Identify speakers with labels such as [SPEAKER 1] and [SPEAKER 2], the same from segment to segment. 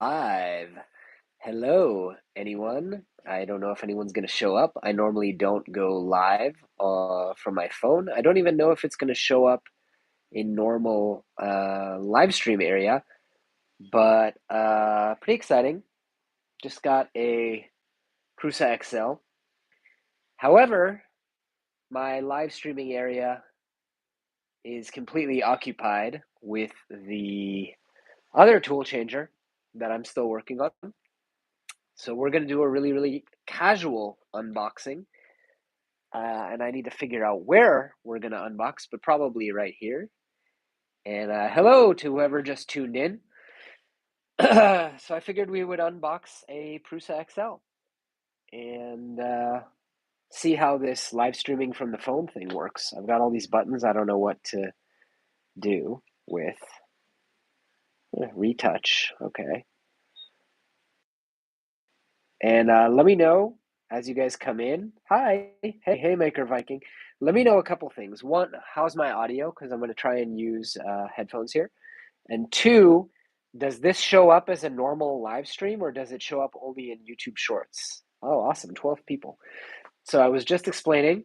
[SPEAKER 1] Live. Hello, anyone. I don't know if anyone's going to show up. I normally don't go live from my phone. I don't even know if it's going to show up in normal live stream area, but pretty exciting. Just got a Prusa XL. However, my live streaming area is completely occupied with the other tool changer that I'm still working on. So we're going to do a really, really casual unboxing. And I need to figure out where we're going to unbox, but probably right here. And hello to whoever just tuned in. So I figured we would unbox a Prusa XL and see how this live streaming from the phone thing works. I've got all these buttons. I don't know what to do with. Retouch. Okay. And let me know as you guys come in. Hi, hey, Maker Viking. Let me know a couple things. One, how's my audio? Because I'm going to try and use headphones here. And two, does this show up as a normal live stream or does it show up only in YouTube Shorts? Oh, awesome, 12 people. So I was just explaining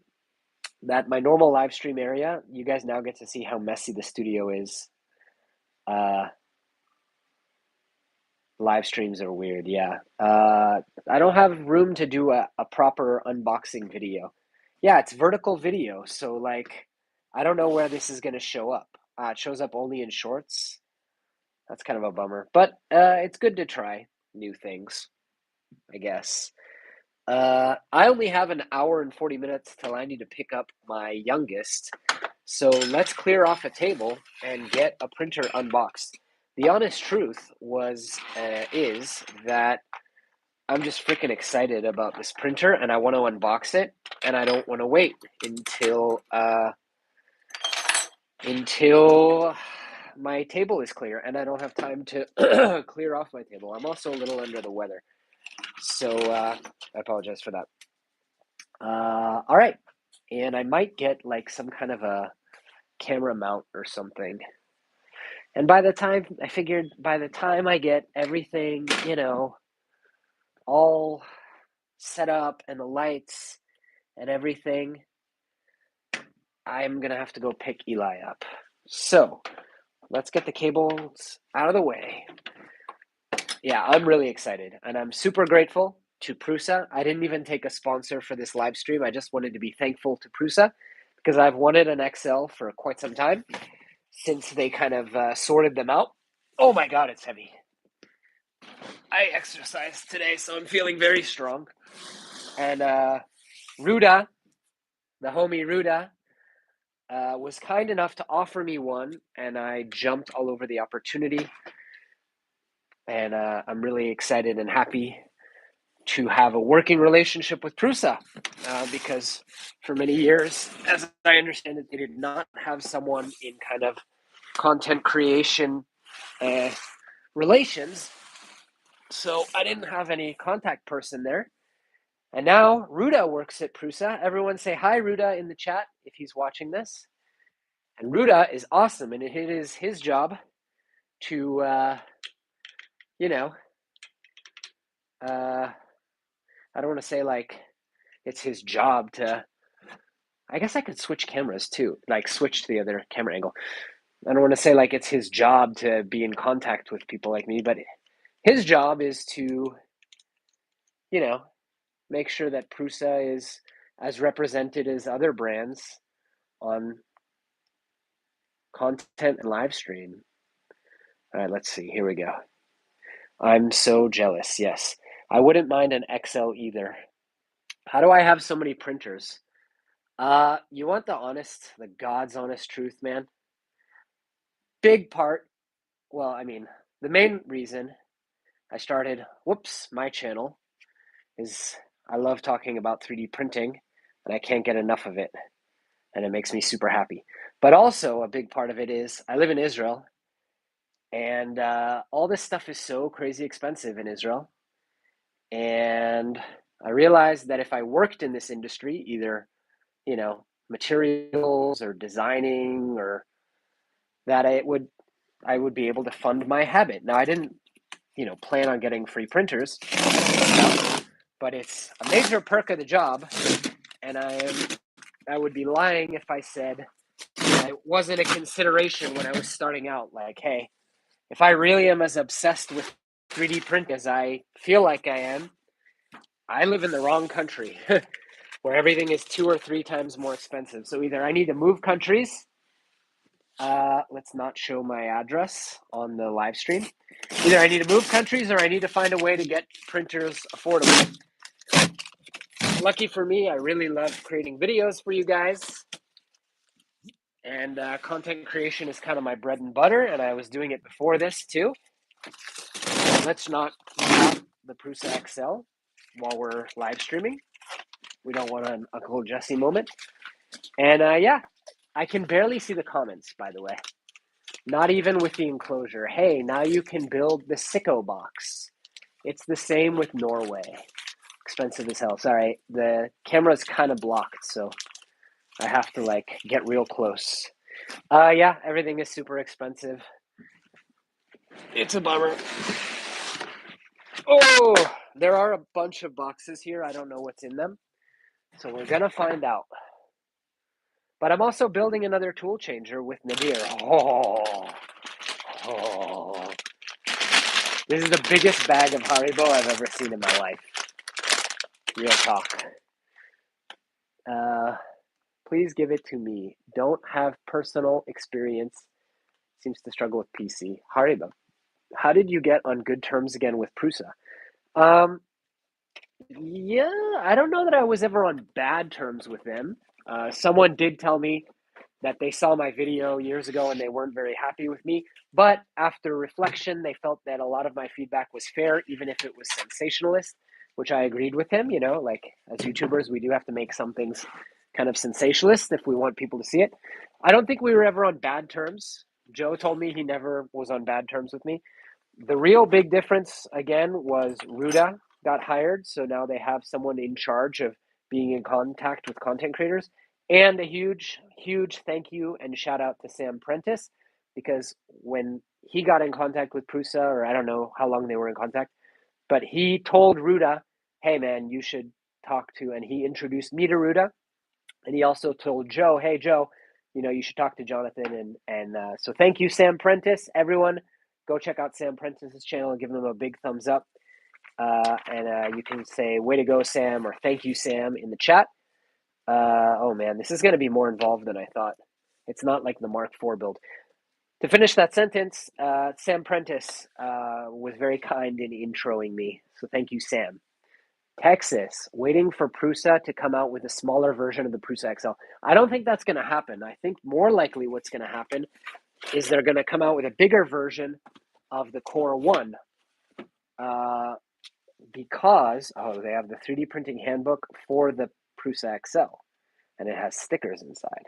[SPEAKER 1] that my normal live stream area, you guys now get to see how messy the studio is. Live streams are weird, yeah. I don't have room to do a proper unboxing video. Yeah, it's vertical video, so like, I don't know where this is going to show up. It shows up only in shorts. That's kind of a bummer, but it's good to try new things, I guess. I only have an hour and 40 minutes till I need to pick up my youngest. So let's clear off a table and get a printer unboxed. The honest truth is that I'm just freaking excited about this printer and I want to unbox it and I don't want to wait until my table is clear and I don't have time to clear off my table. I'm also a little under the weather. So I apologize for that. All right. And I might get like some kind of a camera mount or something. And by the time I get everything, all set up and the lights and everything, I'm going to have to go pick Eli up. So let's get the cables out of the way. Yeah, I'm really excited and I'm super grateful to Prusa. I didn't even take a sponsor for this live stream. I just wanted to be thankful to Prusa because I've wanted an XL for quite some time since they kind of sorted them out. Oh my God, it's heavy. I exercised today, so I'm feeling very strong. And Ruda, the homie Ruda, was kind enough to offer me one, and I jumped all over the opportunity. And I'm really excited and happy to have a working relationship with Prusa because for many years, as I understand it, they did not have someone in kind of content creation relations. So I didn't have any contact person there. And now Ruda works at Prusa. Everyone say hi, Ruda, in the chat if he's watching this. And Ruda is awesome, and it is his job to, you know, uh, I don't want to say like it's his job to. I guess I could switch cameras too, like switch to the other camera angle. I don't want to say like it's his job to be in contact with people like me, but his job is to, you know, make sure that Prusa is as represented as other brands on content and live stream. All right, let's see. Here we go. I'm so jealous. Yes. I wouldn't mind an XL either. How do I have so many printers? You want the God's honest truth, man? Big part. Well, I mean, the main reason I started, my channel is I love talking about 3D printing and I can't get enough of it. And it makes me super happy. But also, a big part of it is I live in Israel and all this stuff is so crazy expensive in Israel. And I realized that if I worked in this industry, either, materials or designing or that I would be able to fund my habit. Now, I didn't plan on getting free printers, but it's a major perk of the job, and I would be lying if I said it wasn't a consideration when I was starting out. Like, hey, if I really am as obsessed with 3D print as I feel like I am, I live in the wrong country where everything is 2 or 3 times more expensive. So either I need to move countries. Let's not show my address on the live stream. Either I need to move countries or I need to find a way to get printers affordable. Lucky for me, I really love creating videos for you guys. And content creation is kind of my bread and butter, and I was doing it before this too. Let's not drop the Prusa XL while we're live streaming. We don't want an Uncle Jesse moment. And yeah, I can barely see the comments, by the way. Not even with the enclosure. Hey, now you can build the Sicko box. It's the same with Norway. Expensive as hell. Sorry, the camera's kind of blocked, so I have to get real close. Yeah, everything is super expensive. It's a bummer. Oh, there are a bunch of boxes here. I don't know what's in them, so we're gonna find out. But I'm also building another tool changer with Nadir. Oh. This is the biggest bag of Haribo I've ever seen in my life. Real talk. Please give it to me. Don't have personal experience. Seems to struggle with PC. Haribo, how did you get on good terms again with Prusa? Yeah, I don't know that I was ever on bad terms with them. Someone did tell me that they saw my video years ago and they weren't very happy with me. But after reflection, they felt that a lot of my feedback was fair, even if it was sensationalist, which I agreed with him. Like as YouTubers, we do have to make some things kind of sensationalist if we want people to see it. I don't think we were ever on bad terms. Joe told me he never was on bad terms with me. The real big difference, again, was Ruda got hired. So now they have someone in charge of being in contact with content creators. And a huge, huge thank you and shout out to Sam Prentice, because when he got in contact with Prusa, or I don't know how long they were in contact, but he told Ruda, hey man, you should talk to, and he introduced me to Ruda. And he also told Joe, hey Joe, you should talk to Jonathan. And so thank you, Sam Prentice. Everyone, go check out Sam Prentice's channel and give him a big thumbs up. And you can say, way to go, Sam, or thank you, Sam, in the chat. Oh man, this is going to be more involved than I thought. It's not like the Mark IV build. To finish that sentence, Sam Prentice was very kind in introing me. So thank you, Sam. Texas, waiting for Prusa to come out with a smaller version of the Prusa XL. I don't think that's going to happen. I think more likely what's going to happen is they're going to come out with a bigger version of the Core 1 because, they have the 3D printing handbook for the Prusa XL, and it has stickers inside.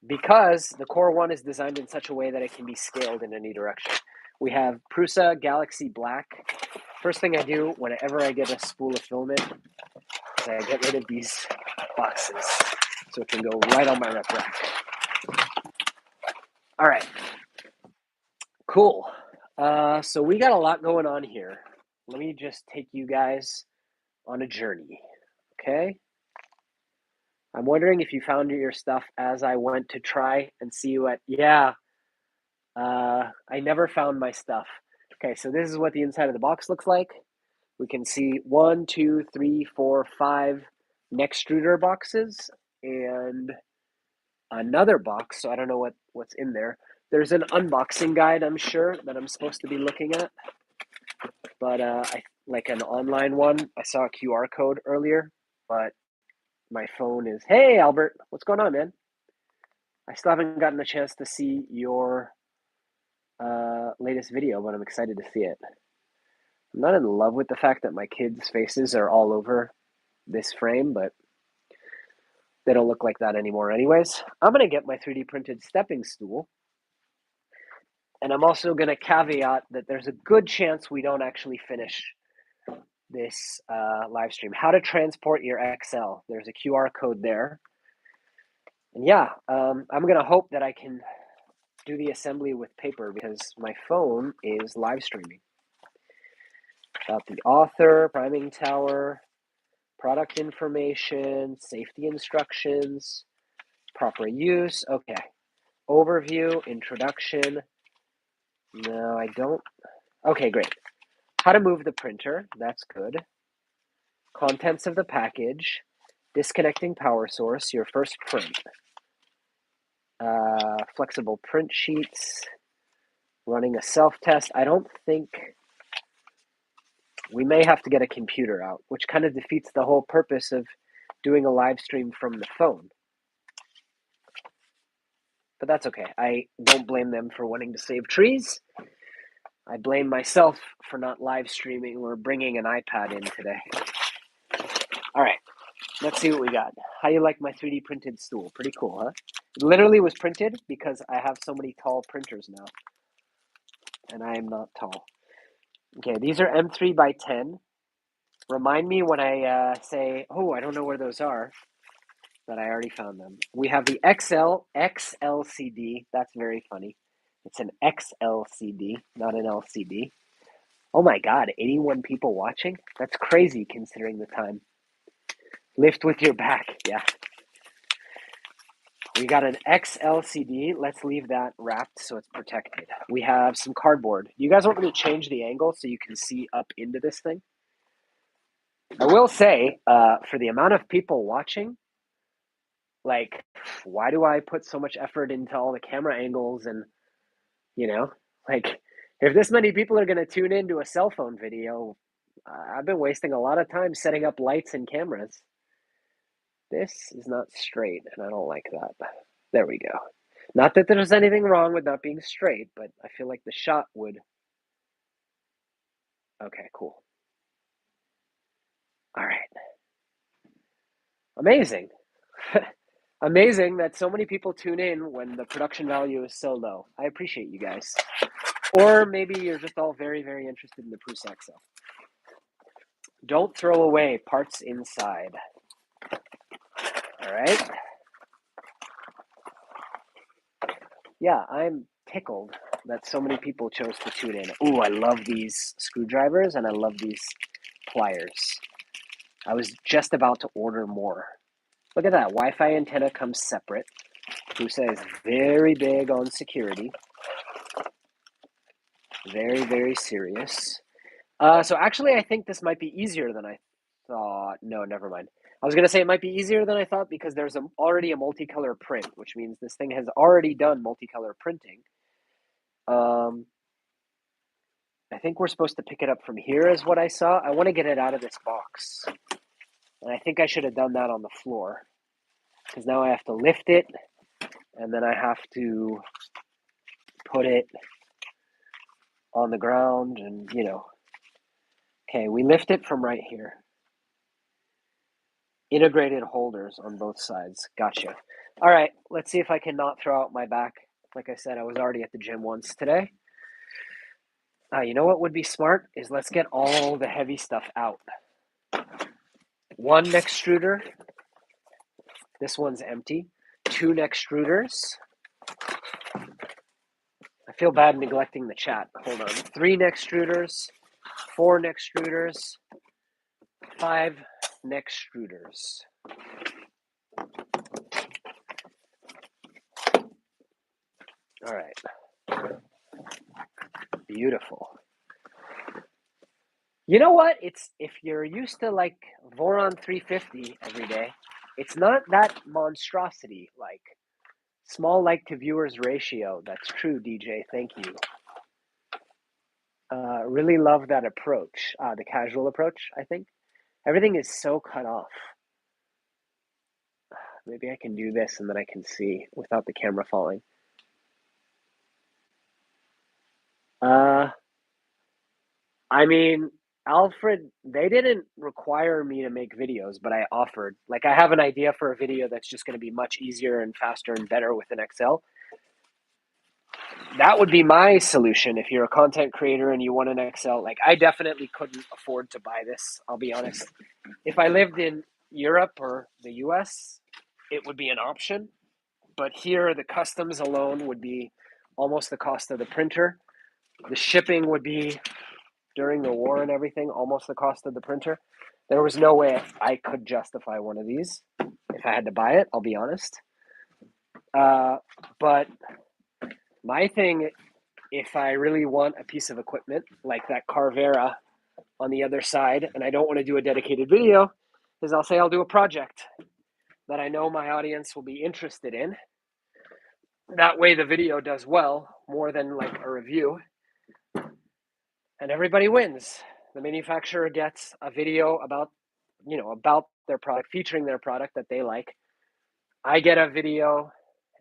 [SPEAKER 1] Because the Core 1 is designed in such a way that it can be scaled in any direction. We have Prusa Galaxy Black. First thing I do whenever I get a spool of filament is I get rid of these boxes so it can go right on my rep rack. All right, cool. So we got a lot going on here. Let me just take you guys on a journey, okay? I'm wondering if you found your stuff as I went to try and see you at, yeah, I never found my stuff. Okay, so this is what the inside of the box looks like. We can see 1, 2, 3, 4, 5 Nextruder boxes and another box, so I don't know what's in there. There's an unboxing guide, I'm sure, that I'm supposed to be looking at, but like an online one. I saw a QR code earlier, but my phone is, hey Albert, what's going on, man? I still haven't gotten a chance to see your latest video, but I'm excited to see it. I'm not in love with the fact that my kids' faces are all over this frame, but they don't look like that anymore anyways. I'm going to get my 3D printed stepping stool. And I'm also going to caveat that there's a good chance we don't actually finish this live stream. How to transport your XL. There's a QR code there. And yeah, I'm going to hope that I can do the assembly with paper because my phone is live streaming. About the author, priming tower, product information, safety instructions, proper use. Okay. Overview, introduction. No, I don't. Okay, great. How to move the printer. That's good. Contents of the package. Disconnecting power source. Your first print. Flexible print sheets. Running a self-test. I don't think... We may have to get a computer out, which kind of defeats the whole purpose of doing a live stream from the phone. But that's okay. I don't blame them for wanting to save trees. I blame myself for not live streaming or bringing an iPad in today. All right, let's see what we got. How do you like my 3D printed stool? Pretty cool, huh? It literally was printed because I have so many tall printers now. And I am not tall. Okay, these are M3 by 10. Remind me when I say, oh, I don't know where those are, but I already found them. We have the XLCD. That's very funny. It's an XLCD, not an LCD. Oh my God, 81 people watching? That's crazy considering the time. Lift with your back, yeah. We got an XLCD. Let's leave that wrapped so it's protected. We have some cardboard. You guys want me to change the angle so you can see up into this thing? I will say, for the amount of people watching, like, why do I put so much effort into all the camera angles and, you know, like, if this many people are going to tune into a cell phone video, I've been wasting a lot of time setting up lights and cameras. This is not straight, and I don't like that. There we go. Not that there's anything wrong with not being straight, but I feel like the shot would... Okay, cool. All right. Amazing. Amazing that so many people tune in when the production value is so low. I appreciate you guys. Or maybe you're just all very, very interested in the Prusa XL. Don't throw away parts inside. All right. Yeah, I'm tickled that so many people chose to tune in. Ooh, I love these screwdrivers and I love these pliers. I was just about to order more. Look at that. Wi-Fi antenna comes separate. Prusa is very big on security. Very, very serious. So actually, I think this might be easier than I thought. No, never mind. I was going to say it might be easier than I thought because there's already a multicolor print, which means this thing has already done multicolor printing. I think we're supposed to pick it up from here is what I saw. I want to get it out of this box. And I think I should have done that on the floor. Because now I have to lift it, and then I have to put it on the ground, and, you know. Okay, we lift it from right here. Integrated holders on both sides. Gotcha. All right, let's see if I can not throw out my back. Like I said, I was already at the gym once today. You know what would be smart is let's get all the heavy stuff out. One extruder. This one's empty. Two extruders. I feel bad neglecting the chat. Hold on. 3 extruders. 4 extruders. 5 extruders. All right. Beautiful. You know what? It's if you're used to like Voron 350 every day, it's not that monstrosity like small like to viewers ratio. That's true, DJ. Thank you. Really love that approach, the casual approach, I think. Everything is so cut off. Maybe I can do this and then I can see without the camera falling. I mean, Alfred, they didn't require me to make videos, but I offered. Like, I have an idea for a video that's just going to be much easier and faster and better with an XL. That would be my solution if you're a content creator and you want an XL. Like, I definitely couldn't afford to buy this, I'll be honest. If I lived in Europe or the US, it would be an option. But here, the customs alone would be almost the cost of the printer. The shipping would be, during the war and everything, almost the cost of the printer. There was no way I could justify one of these if I had to buy it, I'll be honest. But my thing, if I really want a piece of equipment like that Carvera on the other side, and I don't want to do a dedicated video, is I'll say I'll do a project that I know my audience will be interested in. That way the video does well, more than like a review, and everybody wins. The manufacturer gets a video about their product, featuring their product that they like. I get a video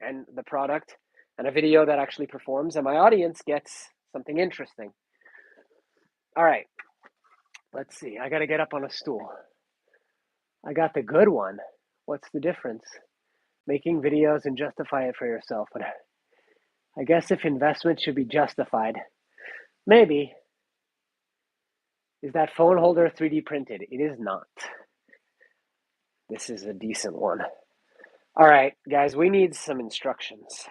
[SPEAKER 1] and the product and a video that actually performs, and my audience gets something interesting. All right, let's see. I got to get up on a stool. I got the good one. What's the difference? Making videos and justify it for yourself. But I guess if investment should be justified, maybe. Is that phone holder 3D printed? It is not. This is a decent one. All right, guys, we need some instructions,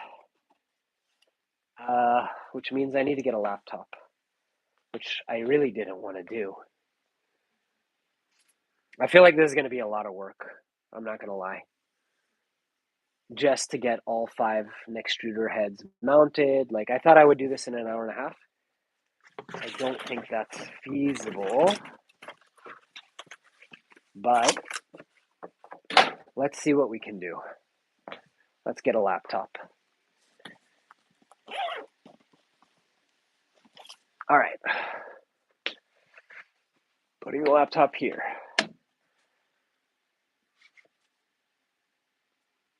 [SPEAKER 1] which means I need to get a laptop, which I really didn't want to do. I feel like this is going to be a lot of work. I'm not going to lie. Just to get all 5 extruder heads mounted. Like, I thought I would do this in an hour and a half. I don't think that's feasible. But let's see what we can do. Let's get a laptop. All right. Putting the laptop here.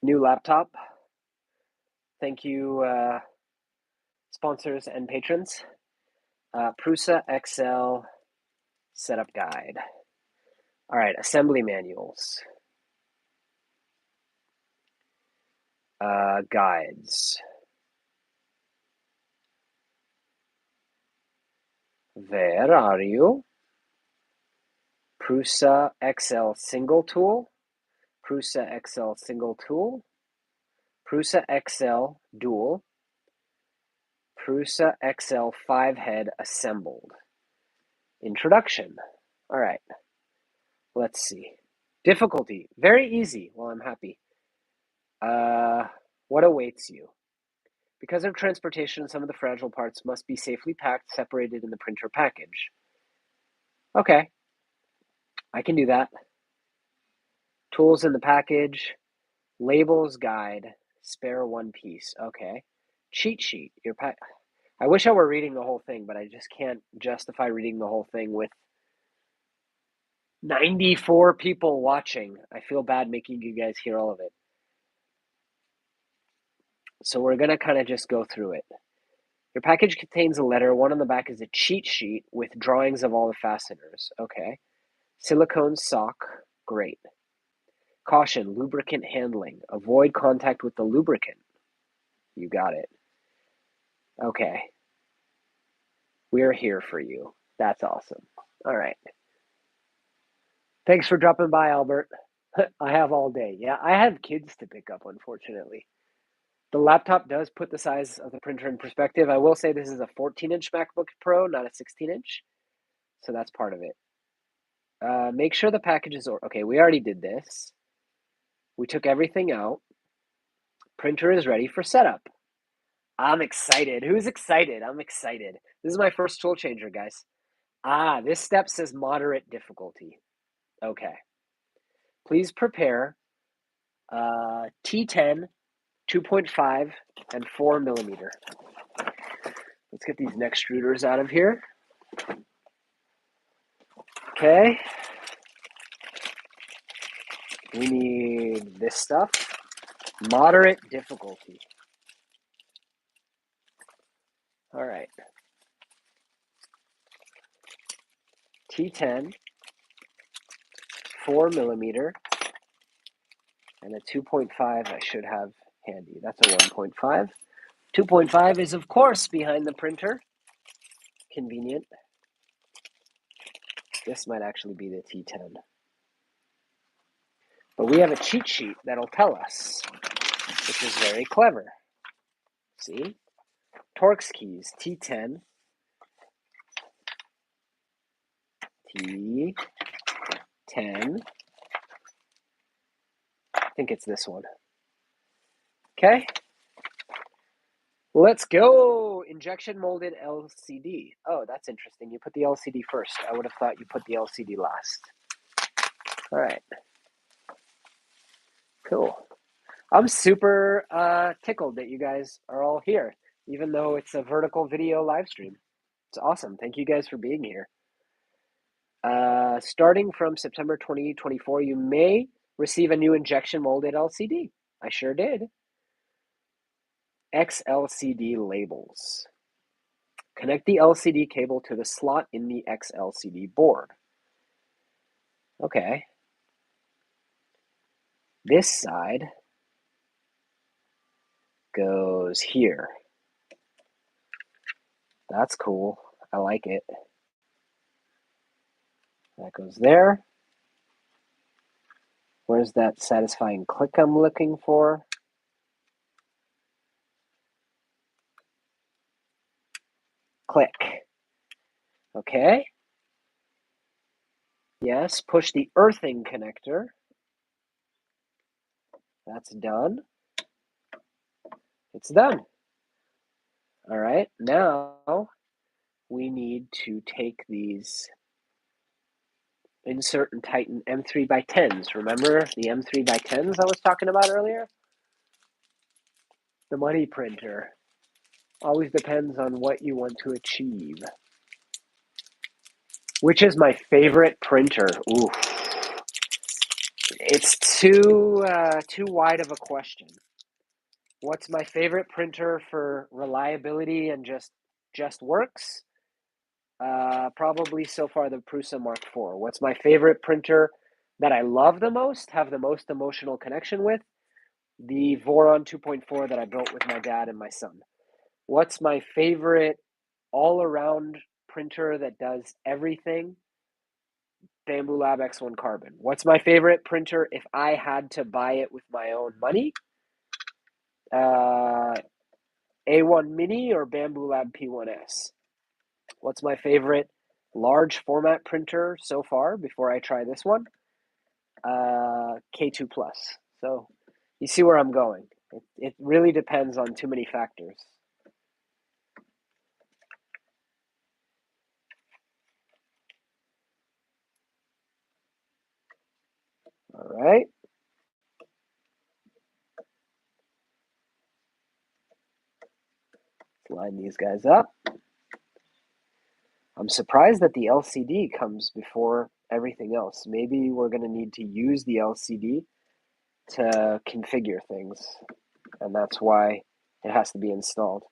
[SPEAKER 1] New laptop. Thank you, sponsors and patrons. Prusa XL setup guide. All right, assembly manuals. Guides. Where are you? Prusa XL single tool. Prusa XL single tool. Prusa XL dual. Prusa XL 5-head assembled. Introduction. All right. Let's see. Difficulty. Very easy. Well, I'm happy. What awaits you? Because of transportation, some of the fragile parts must be safely packed, separated in the printer package. Okay. I can do that. Tools in the package. Labels guide. Spare one piece. Okay. Cheat sheet. I wish I were reading the whole thing, but I just can't justify reading the whole thing with 94 people watching. I feel bad making you guys hear all of it. So we're going to kind of just go through it. Your package contains a letter. One on the back is a cheat sheet with drawings of all the fasteners. Okay. Silicone sock. Great. Caution, lubricant handling. Avoid contact with the lubricant. You got it. Okay. We're here for you. That's awesome. All right. Thanks for dropping by, Albert. I have all day. Yeah, I have kids to pick up, unfortunately. The laptop does put the size of the printer in perspective. I will say this is a 14-inch MacBook Pro, not a 16-inch. So that's part of it. Make sure the package is... Okay, we already did this. We took everything out. Printer is ready for setup. I'm excited. Who's excited? I'm excited. This is my first tool changer, guys. This step says moderate difficulty. Okay. Please prepare T10, 2.5, and 4 millimeter. Let's get these neck extruders out of here. Okay. We need this stuff. Moderate difficulty. All right. T10, 4 millimeter, and a 2.5 I should have handy. That's a 1.5. 2.5 is, of course, behind the printer. Convenient. This might actually be the T10. But we have a cheat sheet that'll tell us, which is very clever. See? Torx keys, T10, T10, I think it's this one. Okay, let's go. Injection molded LCD. Oh, that's interesting. You put the LCD first. I would have thought you put the LCD last. All right, cool. I'm super tickled that you guys are all here, even though it's a vertical video live stream. It's awesome. Thank you guys for being here. Starting from September 2024, you may receive a new injection molded LCD. I sure did. XLCD labels. Connect the LCD cable to the slot in the XLCD board. Okay. This side goes here. That's cool. I like it. That goes there. Where's that satisfying click I'm looking for? Click. Okay. Yes, push the earthing connector. That's done. It's done. All right, now we need to take these insert and tighten M3 by 10s. Remember the M3 by 10s I was talking about earlier? The money printer. Always depends on what you want to achieve. Which is my favorite printer? Ooh, it's too wide of a question. What's my favorite printer for reliability and just works? Probably so far the Prusa Mark IV. What's my favorite printer that I love the most, have the most emotional connection with? The Voron 2.4 that I built with my dad and my son. What's my favorite all-around printer that does everything? Bamboo Lab X1 Carbon. What's my favorite printer if I had to buy it with my own money? A1 Mini or Bamboo Lab P1S? What's my favorite large format printer so far before I try this one? K2 Plus. So you see where I'm going. It really depends on too many factors. All right. Line these guys up. I'm surprised that the LCD comes before everything else. Maybe we're going to need to use the LCD to configure things, and that's why it has to be installed.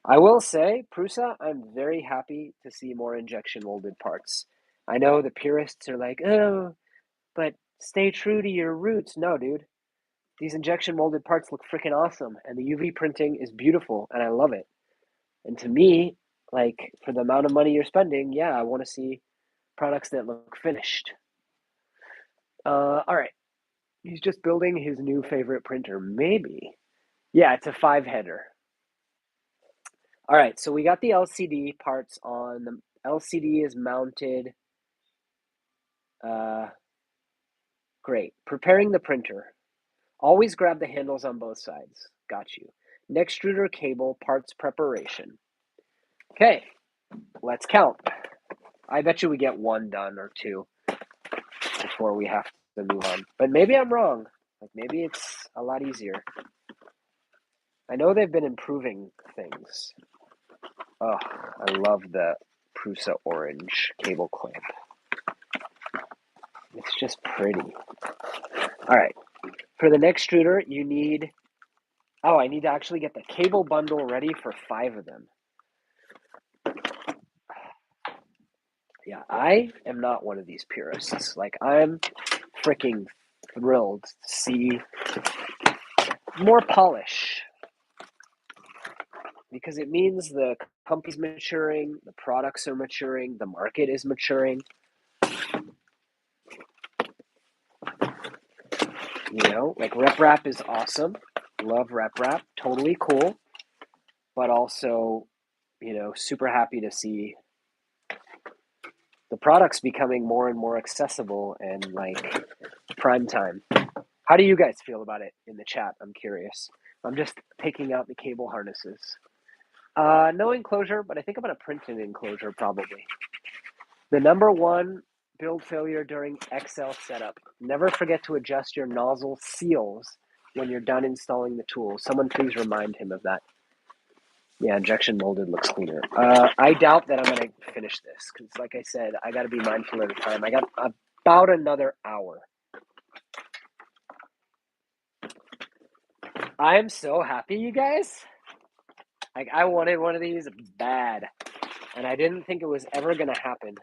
[SPEAKER 1] I will say, Prusa, I'm very happy to see more injection molded parts. I know the purists are like, oh, but stay true to your roots. No, dude. These injection molded parts look freaking awesome, and the UV printing is beautiful, and I love it. And to me, like, for the amount of money you're spending, yeah, I want to see products that look finished. All right. He's just building his new favorite printer. Maybe. Yeah, it's a 5-header. All right, so we got the LCD parts on. The LCD is mounted. Great. Preparing the printer. Always grab the handles on both sides. Got you. Extruder cable parts preparation. Okay, let's count. I bet you we get one done or two before we have to move on. But maybe I'm wrong. Like maybe it's a lot easier. I know they've been improving things. Oh, I love the Prusa orange cable clamp. It's just pretty. All right. For the extruder, you need... Oh, I need to actually get the cable bundle ready for 5 of them. Yeah, I am not one of these purists. Like, I'm freaking thrilled to see more polish. Because it means the company's maturing, the products are maturing, the market is maturing. You know, like Rep Wrap is awesome. Love Rep Wrap. Totally cool. but also, super happy to see the products becoming more and more accessible and like prime time. How do you guys feel about it in the chat? I'm curious. I'm just picking out the cable harnesses. No enclosure, but I think I'm going to print an enclosure probably. The number one build failure during XL setup. Never forget to adjust your nozzle seals when you're done installing the tool. Someone please remind him of that. Yeah, injection molded looks cleaner. I doubt that I'm going to finish this because, like I said, I got to be mindful of the time. I got about another hour. I am so happy, you guys. Like, I wanted one of these bad, and I didn't think it was ever going to happen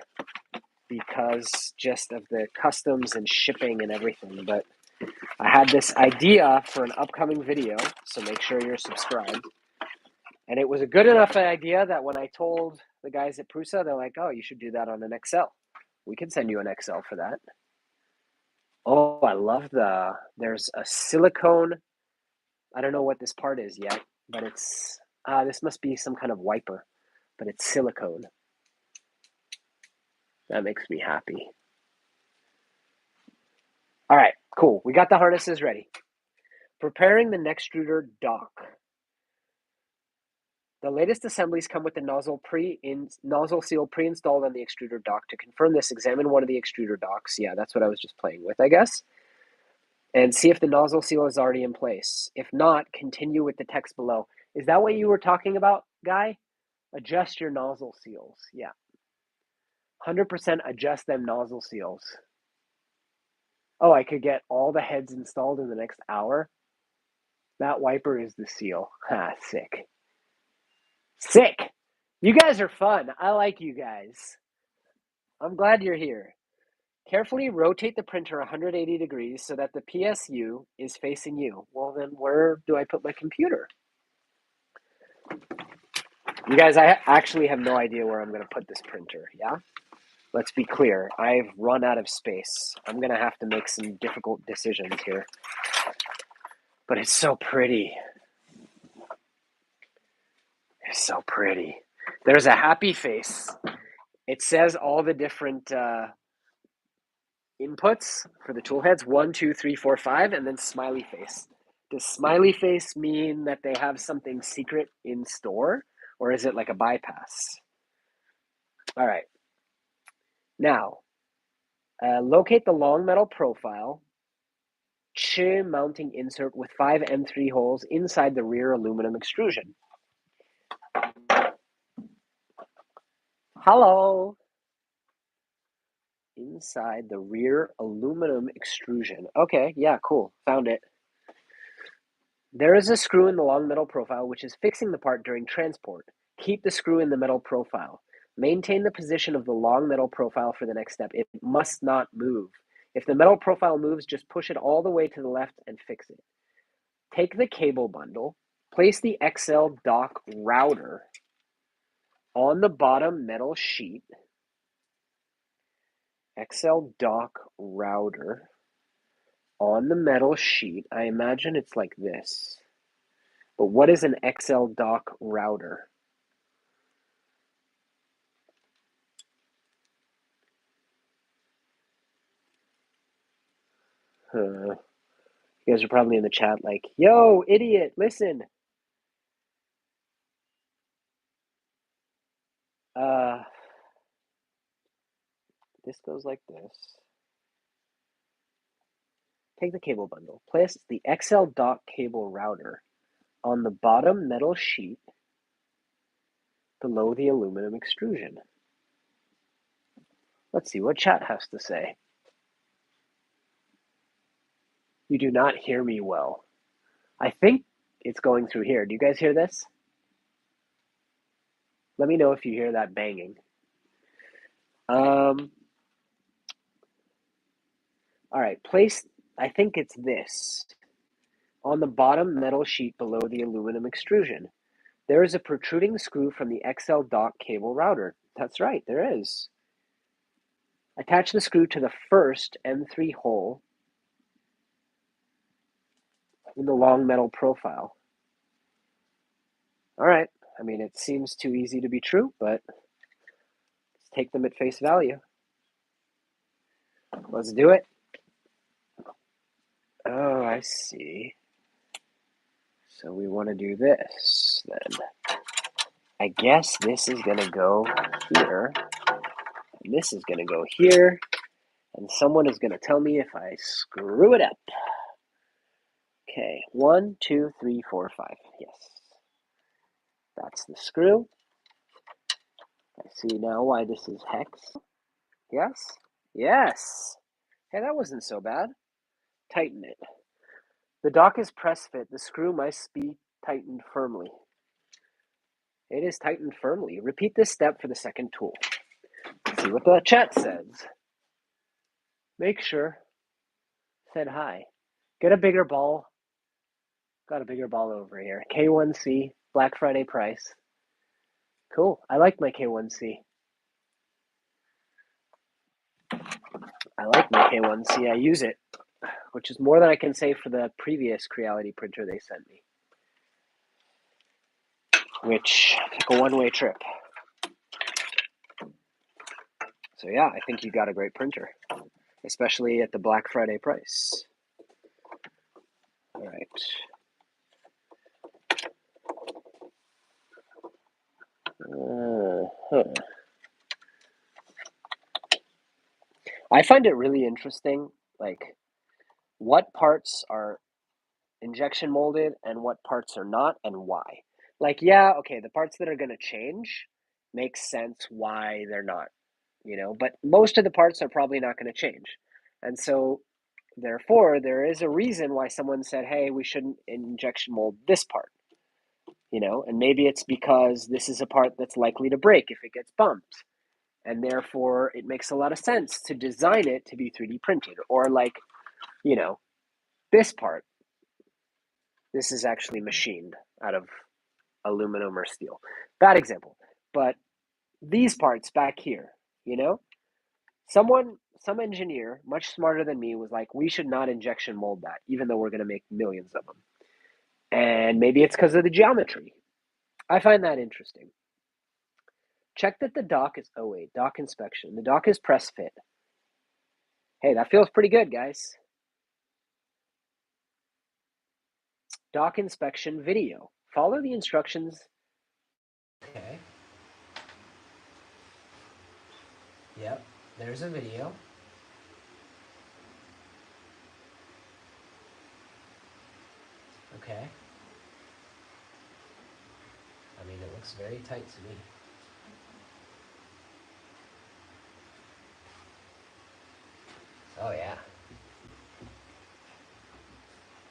[SPEAKER 1] because just of the customs and shipping and everything. But I had this idea for an upcoming video, so make sure you're subscribed. And it was a good enough idea that when I told the guys at Prusa, they're like, oh, you should do that on an XL. We can send you an XL for that. Oh, I love there's a silicone. I don't know what this part is yet, but it's, this must be some kind of wiper, but it's silicone. That makes me happy. All right, cool. We got the harnesses ready. Preparing the Nextruder dock. The latest assemblies come with the nozzle seal pre-installed on the extruder dock. To confirm this, examine one of the extruder docks. Yeah, that's what I was just playing with, I guess. And see if the nozzle seal is already in place. If not, continue with the text below. Is that what you were talking about, Guy? Adjust your nozzle seals. Yeah. 100% adjust them nozzle seals. Oh, I could get all the heads installed in the next hour? That wiper is the seal. Ha, sick. Sick! You guys are fun. I like you guys. I'm glad you're here. Carefully rotate the printer 180 degrees so that the PSU is facing you. Well, then where do I put my computer? You guys, I actually have no idea where I'm going to put this printer, yeah? Let's be clear. I've run out of space. I'm going to have to make some difficult decisions here. But it's so pretty. It's so pretty. There's a happy face. It says all the different inputs for the tool heads, 1, 2, 3, 4, 5, and then smiley face. Does smiley face mean that they have something secret in store, or is it like a bypass? All right. Now, locate the long metal profile mounting insert with 5 M3 holes inside the rear aluminum extrusion. Hello. Inside the rear aluminum extrusion. Okay, yeah, cool. Found it. There is a screw in the long metal profile which is fixing the part during transport. Keep the screw in the metal profile. Maintain the position of the long metal profile for the next step. It must not move. If the metal profile moves, just push it all the way to the left and fix it. Take the cable bundle, place the XL dock router on the bottom metal sheet. XL dock router on the metal sheet. I imagine it's like this. But what is an XL dock router? You guys are probably in the chat like, yo, idiot, listen. This goes like this. Take the cable bundle. Place the XL dock cable router on the bottom metal sheet below the aluminum extrusion. Let's see what chat has to say. You do not hear me well. I think it's going through here. Do you guys hear this? Let me know if you hear that banging. All right, place, I think it's this, on the bottom metal sheet below the aluminum extrusion. There is a protruding screw from the XL dock cable router. That's right, there is. Attach the screw to the first M3 hole in the long metal profile. All right, I mean, it seems too easy to be true, but let's take them at face value. Let's do it. Oh, I see. So we want to do this then. I guess this is going to go here, and this is going to go here, and someone is going to tell me if I screw it up. Okay, 1, 2, 3, 4, 5. Yes. That's the screw. I see now why this is hex. Yes? Yes! Hey, that wasn't so bad. Tighten it. The dock is press fit. The screw must be tightened firmly. It is tightened firmly. Repeat this step for the second tool. Let's see what the chat says. Make sure. Said hi. Get a bigger ball. Got a bigger ball over here. K1C, Black Friday price. Cool. I like my K1C. I like my K1C. I use it, which is more than I can say for the previous Creality printer they sent me, which took a one-way trip. So yeah, I think you got a great printer, especially at the Black Friday price. All right. I find it really interesting, like what parts are injection molded and what parts are not and why. Like, yeah, okay, the parts that are going to change makes sense why they're not, but most of the parts are probably not going to change. And so, therefore, there is a reason why someone said, hey, we shouldn't injection mold this part, and maybe it's because this is a part that's likely to break if it gets bumped. And therefore, it makes a lot of sense to design it to be 3D printed. Or like, this part, this is actually machined out of aluminum or steel. Bad example. But these parts back here, some engineer, much smarter than me, was like, we should not injection mold that, even though we're going to make millions of them. And maybe it's because of the geometry. I find that interesting. Check that the dock is, oh wait, dock inspection. The dock is press fit. Hey, that feels pretty good, guys. Dock inspection video. Follow the instructions. Okay. Yep, there's a video. Okay. I mean, it looks very tight to me. Oh yeah.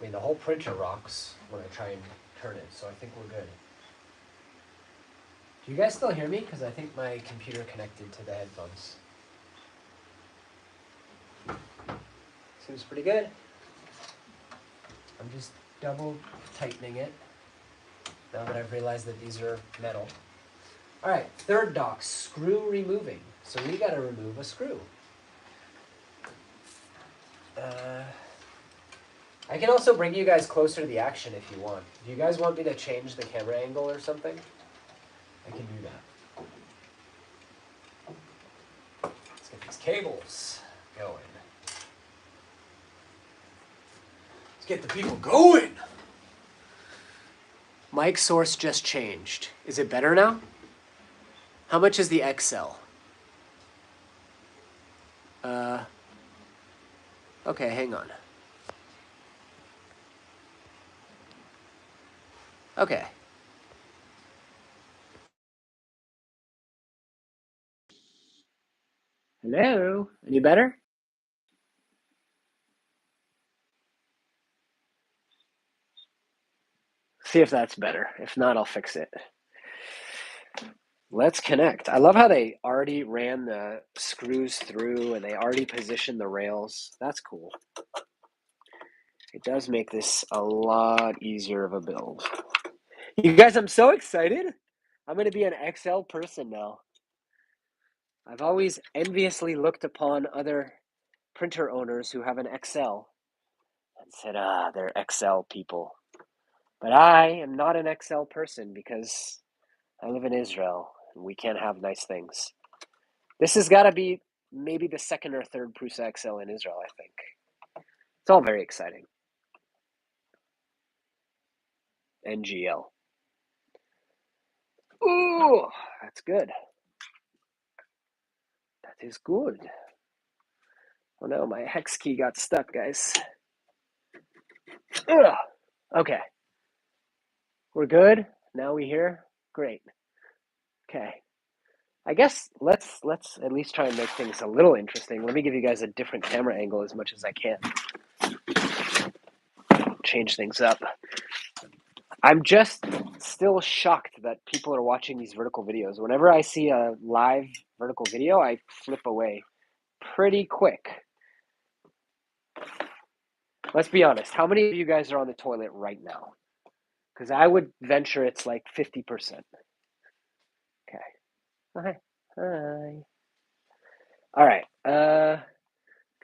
[SPEAKER 1] I mean, the whole printer rocks when I try and turn it, so I think we're good. Do you guys still hear me? Because I think my computer connected to the headphones. Seems pretty good. I'm just double tightening it now that I've realized that these are metal. All right, third dock, screw removing. So we got to remove a screw. I can also bring you guys closer to the action if you want. Do you guys want me to change the camera angle or something? I can do that. Let's get these cables going. Let's get the people going. Mic source just changed. Is it better now? How much is the XL? Okay, hang on. Okay. Hello? Any better? See if that's better. If not, I'll fix it. Let's connect. I love how they already ran the screws through and they already positioned the rails. That's cool. It does make this a lot easier of a build. You guys, I'm so excited. I'm going to be an XL person now. I've always enviously looked upon other printer owners who have an XL and said, they're XL people. But I am not an XL person because I live in Israel, and we can't have nice things. This has got to be maybe the second or third Prusa XL in Israel, I think. It's all very exciting. NGL. Ooh, that's good. That is good. Oh no, my hex key got stuck, guys. Ugh. Okay. We're good? Now we here? Great. Okay. I guess let's at least try and make things a little interesting. Let me give you guys a different camera angle as much as I can. Change things up. I'm just still shocked that people are watching these vertical videos. Whenever I see a live vertical video, I flip away pretty quick. Let's be honest. How many of you guys are on the toilet right now? Because I would venture it's like 50%. Okay. Hi. Hi. All right.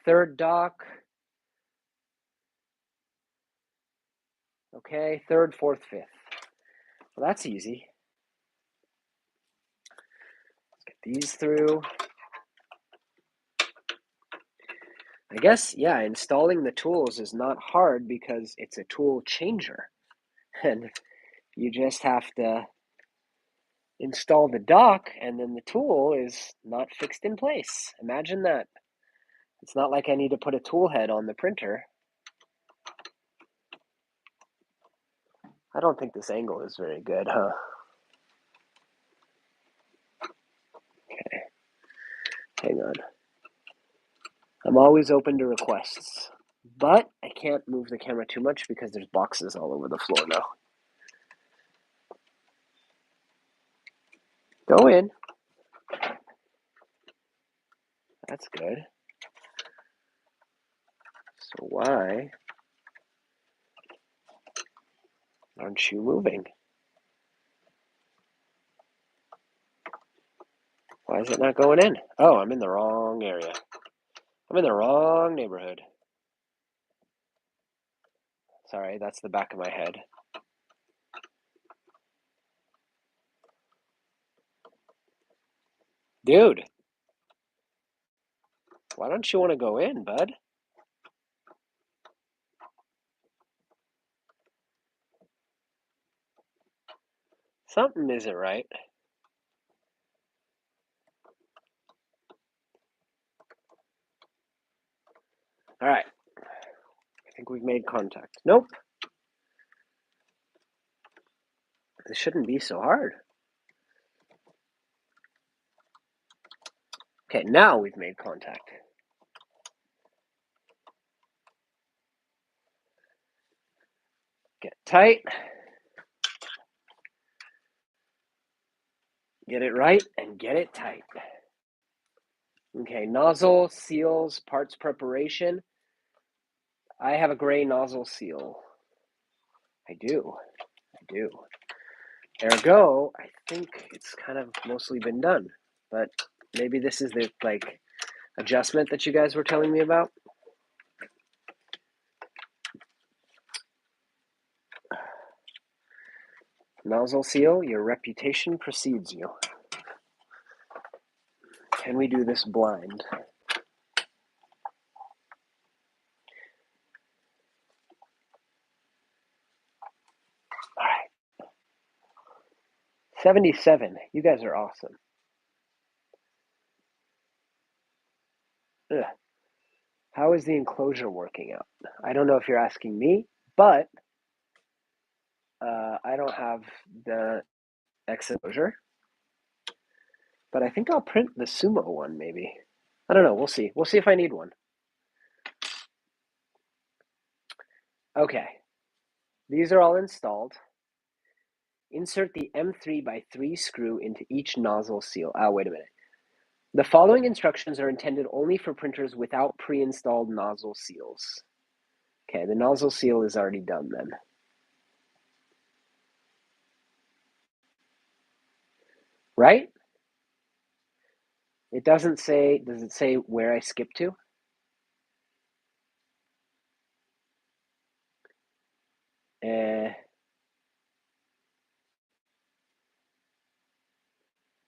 [SPEAKER 1] Third dock. Okay. Third, fourth, fifth. Well, that's easy. Let's get these through. I guess, yeah, installing the tools is not hard because it's a tool changer. And you just have to install the dock, and then the tool is not fixed in place. Imagine that. It's not like I need to put a tool head on the printer. I don't think this angle is very good, huh? Okay. Hang on. I'm always open to requests, but I can't move the camera too much because there's boxes all over the floor now. Go in. That's good. So why aren't you moving? Why is it not going in? Oh, I'm in the wrong area. I'm in the wrong neighborhood. Sorry, that's the back of my head. Dude, why don't you want to go in, bud? Something isn't right. All right. I think we've made contact. Nope. This shouldn't be so hard. Okay, now we've made contact. Get tight. Get it right and get it tight. Okay, nozzle, seals, parts preparation. I have a gray nozzle seal. I do. Ergo, I think it's kind of mostly been done. But maybe this is the adjustment that you guys were telling me about. Nozzle seal, your reputation precedes you. Can we do this blind? All right. 77. You guys are awesome. Ugh. How is the enclosure working out? I don't know if you're asking me, but I don't have the X enclosure. But I think I'll print the Sumo one, maybe. I don't know. We'll see. We'll see if I need one. Okay. These are all installed. Insert the M3x3 screw into each nozzle seal. Oh, wait a minute. The following instructions are intended only for printers without pre-installed nozzle seals. Okay, the nozzle seal is already done then. Right? It doesn't say, does it say where I skip to?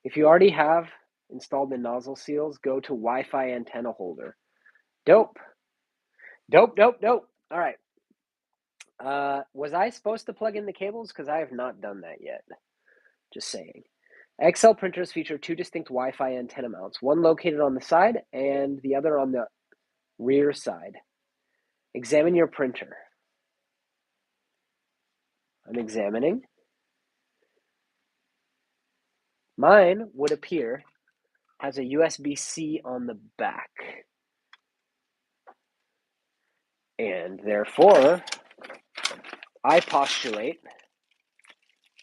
[SPEAKER 1] If you already have installed the nozzle seals, go to Wi-Fi antenna holder. Dope. Dope, dope, dope. All right. Was I supposed to plug in the cables? Because I have not done that yet. Just saying. XL printers feature two distinct Wi-Fi antenna mounts, one located on the side and the other on the rear side. Examine your printer. I'm examining. Mine would appear has a USB-C on the back. And therefore, I postulate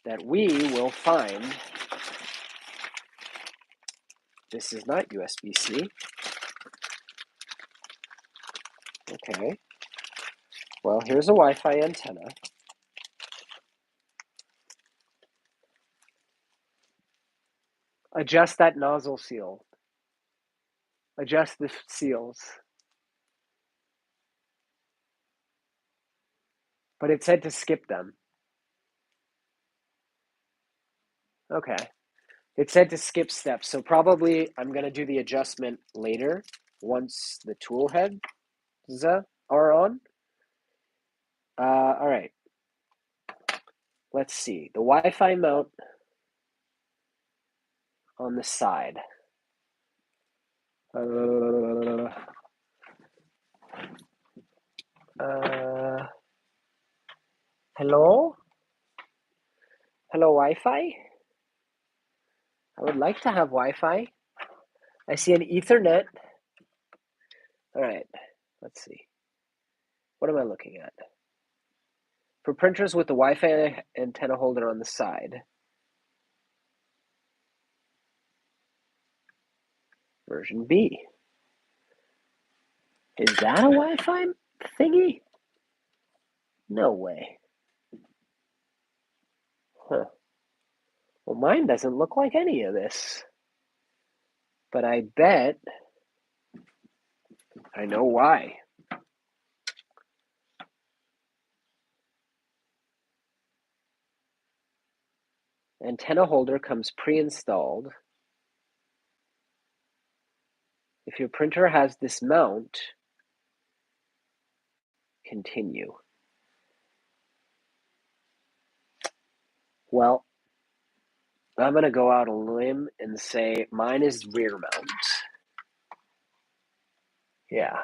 [SPEAKER 1] that we will find this is not USB-C. Okay. Well, here's a Wi-Fi antenna. Adjust that nozzle seal. Adjust the seals. But it said to skip them. Okay. It said to skip steps, so probably I'm going to do the adjustment later once the tool heads are on. All right. Let's see. The Wi-Fi mount on the side. Hello? Hello, Wi-Fi? I would like to have Wi-Fi. I see an Ethernet. All right, let's see. What am I looking at? For printers with the Wi-Fi antenna holder on the side. Version B. Is that a Wi-Fi thingy? No way. Huh. Well, mine doesn't look like any of this. But I bet I know why. Antenna holder comes pre-installed. If your printer has this mount, continue. Well, I'm going to go out a limb and say mine is rear mount. Yeah.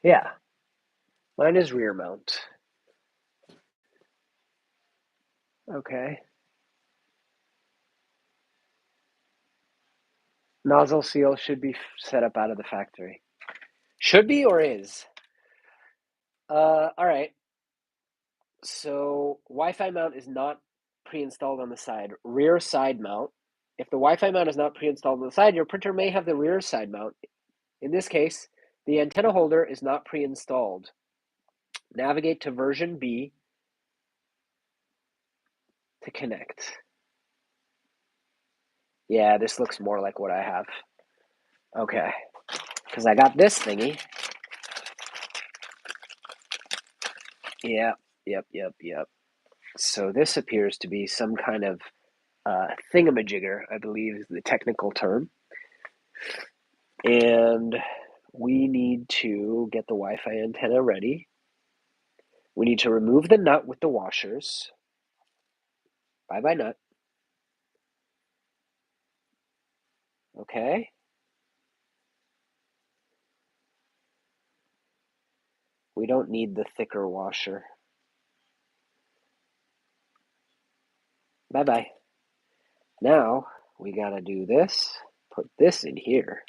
[SPEAKER 1] Yeah. Mine is rear mount. Okay. Nozzle seal should be set up out of the factory. Should be or is? All right. So Wi-Fi mount is not pre-installed on the side. Rear side mount. If the Wi-Fi mount is not pre-installed on the side, your printer may have the rear side mount. In this case, the antenna holder is not pre-installed. Navigate to version B to connect. Yeah, this looks more like what I have. Okay, because I got this thingy. Yep. So this appears to be some kind of thingamajigger, I believe is the technical term. And we need to get the Wi-Fi antenna ready. We need to remove the nut with the washers. Bye-bye nut. Okay. We don't need the thicker washer. Bye-bye. Now, we gotta do this. Put this in here.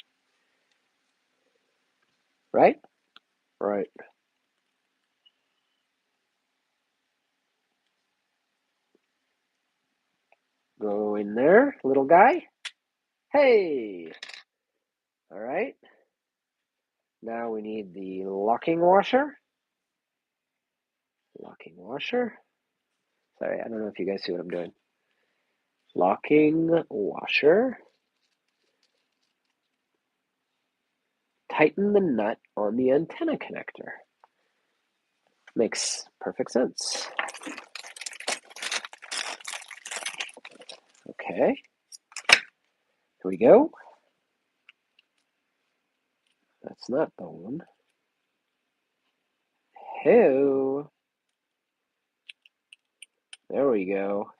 [SPEAKER 1] Right? Right. Go in there, little guy. Hey! All right. Now we need the locking washer. Locking washer. Sorry, I don't know if you guys see what I'm doing. Locking washer. Tighten the nut on the antenna connector. Makes perfect sense. Okay. Here we go. That's not the one. Hey. There we go.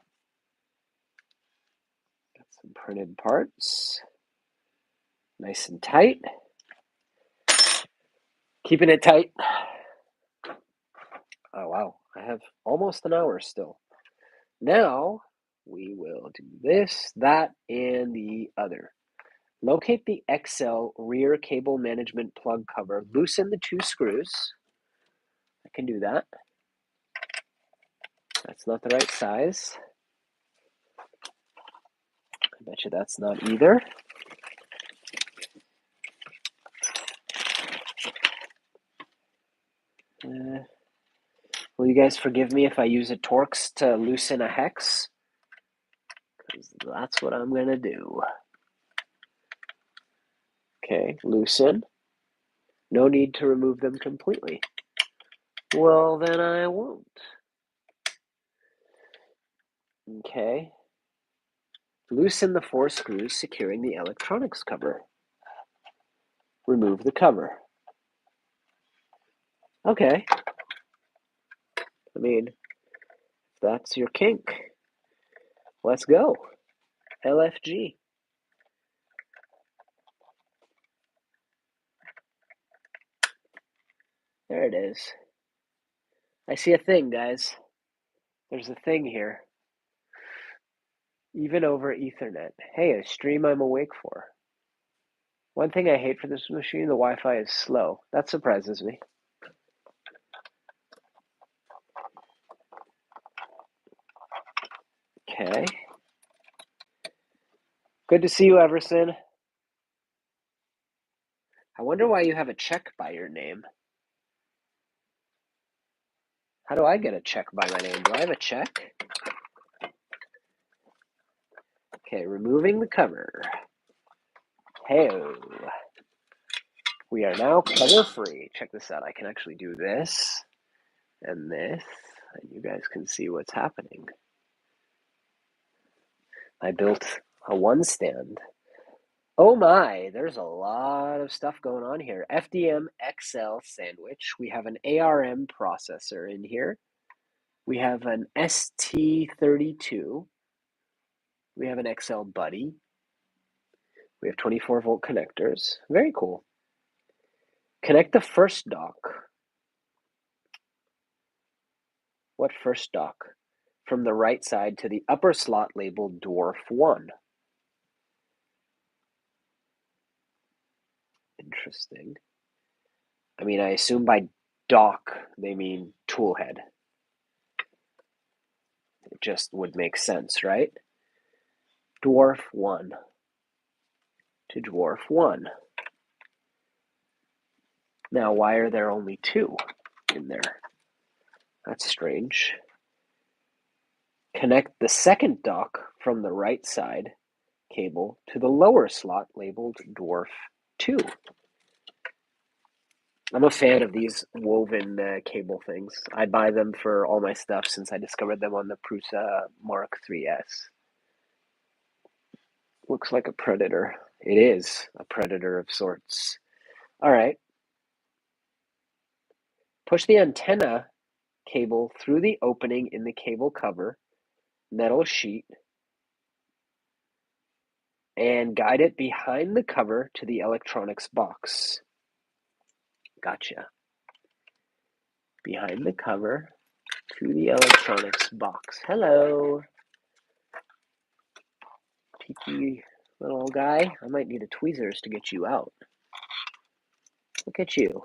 [SPEAKER 1] Got some printed parts. Nice and tight. Keeping it tight. Oh, wow. I have almost an hour still. Now, we will do this, that, and the other. Locate the XL rear cable management plug cover. Loosen the 2 screws. I can do that. That's not the right size. I bet you that's not either. Will you guys forgive me if I use a Torx to loosen a hex? Because that's what I'm going to do. Okay, loosen. No need to remove them completely. Well, then I won't. Okay. Loosen the 4 screws securing the electronics cover. Remove the cover. Okay. I mean, if that's your kink, let's go. LFG. There it is. I see a thing, guys. There's a thing here. Even over Ethernet. Hey, a stream I'm awake for. One thing I hate for this machine, the Wi-Fi is slow. That surprises me. Okay. Good to see you, Everson. I wonder why you have a check by your name. How do I get a check by my name? Do I have a check? Okay, removing the cover. Hey-o. We are now cover-free. Check this out. I can actually do this and this, and you guys can see what's happening. I built a one stand. Oh my, there's a lot of stuff going on here. FDM XL sandwich. We have an ARM processor in here. We have an ST32. We have an XL Buddy. We have 24-volt connectors. Very cool. Connect the first dock. What first dock? From the right side to the upper slot labeled Dwarf 1. Interesting. I mean, I assume by dock they mean tool head. It just would make sense, right? Dwarf 1 to Dwarf 1. Now, why are there only 2 in there? That's strange. Connect the second dock from the right side cable to the lower slot labeled Dwarf 2. I'm a fan of these woven cable things. I buy them for all my stuff since I discovered them on the Prusa Mark 3S. Looks like a predator. It is a predator of sorts. All right. Push the antenna cable through the opening in the cable cover, metal sheet, and guide it behind the cover to the electronics box. Gotcha. Behind the cover to the electronics box. Hello. Peeky little guy. I might need a tweezers to get you out. Look at you.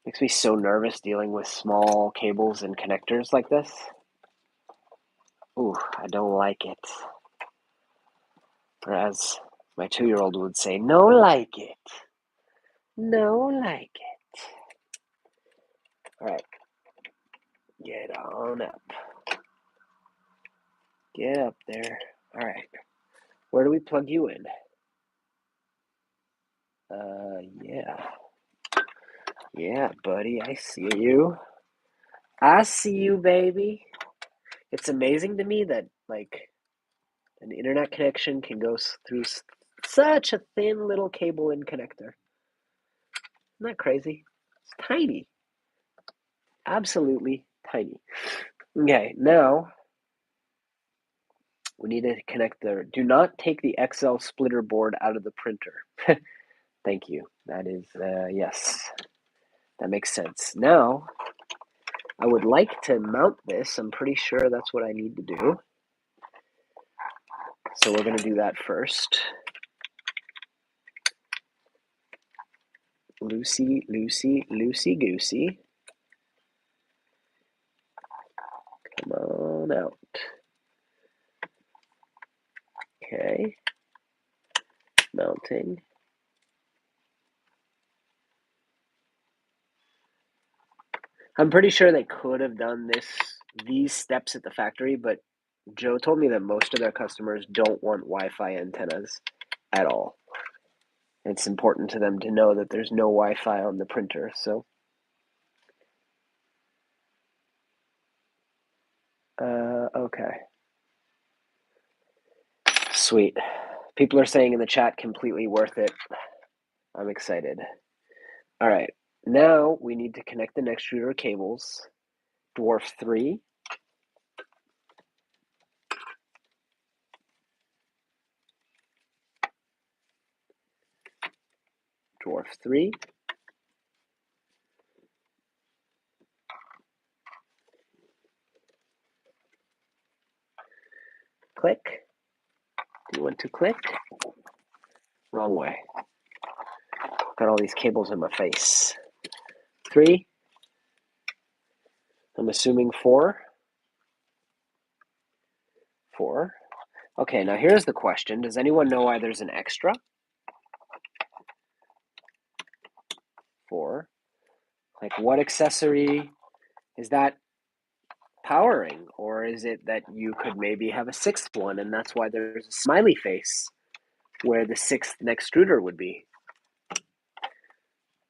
[SPEAKER 1] Makes me so nervous dealing with small cables and connectors like this. Ooh, I don't like it. Or as my 2-year-old would say, no like it. No like it. All right. Get on up. Get up there. All right. Where do we plug you in? Yeah. Yeah, buddy, I see you. I see you, baby. It's amazing to me that like an internet connection can go through such a thin little cable in connector. Isn't that crazy? It's tiny. Absolutely tiny. Okay, now we need to connect the, do not take the XL splitter board out of the printer. Thank you. That is, yes, that makes sense. Now, I would like to mount this. I'm pretty sure that's what I need to do. So we're going to do that first. Loosey, loosey, loosey goosey. Come on out. Okay. Mounting. I'm pretty sure they could have done these steps at the factory, but Joe told me that most of their customers don't want Wi-Fi antennas at all. It's important to them to know that there's no Wi-Fi on the printer, so. Okay. Sweet. People are saying in the chat, completely worth it. I'm excited. All right. Now we need to connect the extruder cables. Dwarf 3. Dwarf 3. Click. Do you want to click? Wrong way. Got all these cables in my face. 3. I'm assuming 4. 4. Okay, now here's the question. Does anyone know why there's an extra? 4. Like, what accessory is that powering? Or is it that you could maybe have a 6th one, and that's why there's a smiley face where the 6th extruder would be?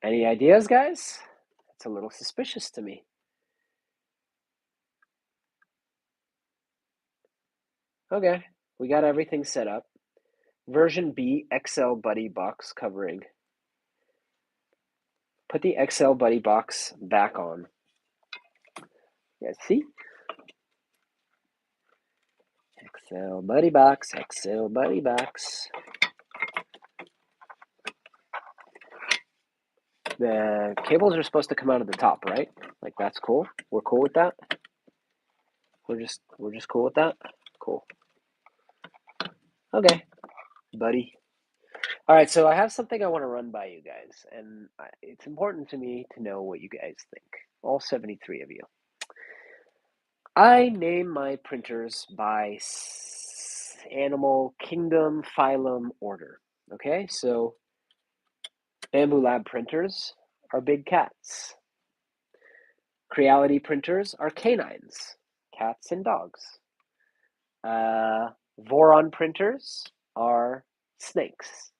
[SPEAKER 1] Any ideas, guys? It's a little suspicious to me. Okay, we got everything set up. Version B XL buddy box covering. Put the XL buddy box back on. You guys see? XL buddy box, XL buddy box. The cables are supposed to come out of the top, right? Like, that's cool. We're cool with that. We're just cool with that. Cool. Okay, buddy. All right, so I have something I want to run by you guys, and it's important to me to know what you guys think. All 73 of you. I name my printers by animal kingdom, phylum, order. Okay, so Bamboo Lab printers are big cats. Creality printers are canines, cats and dogs. Voron printers are snakes,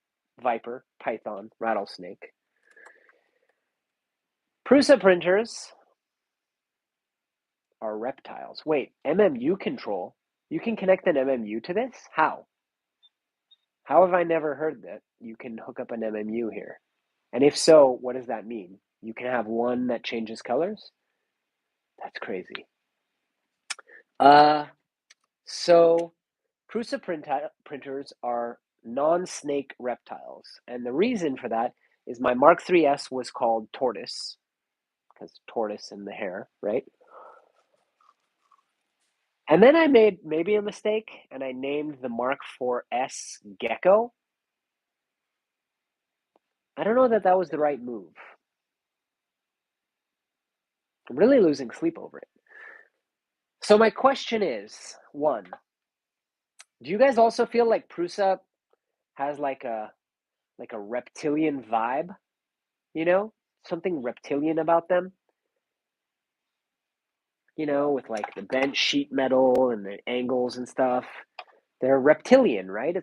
[SPEAKER 1] viper, python, rattlesnake. Prusa printers are reptiles. Wait, MMU control? You can connect an MMU to this? How? How have I never heard that you can hook up an MMU here? And if so, what does that mean? You can have one that changes colors? That's crazy. So Prusa printers are non-snake reptiles. And the reason for that is my Mark 3S was called Tortoise, because tortoise in the hair, right? And then I made maybe a mistake, and I named the Mark 4S Gecko. I don't know that that was the right move. I'm really losing sleep over it. So my question is, 1, do you guys also feel like Prusa has like a reptilian vibe? You know, something reptilian about them? You know, with like the bent sheet metal and the angles and stuff. They're reptilian, right?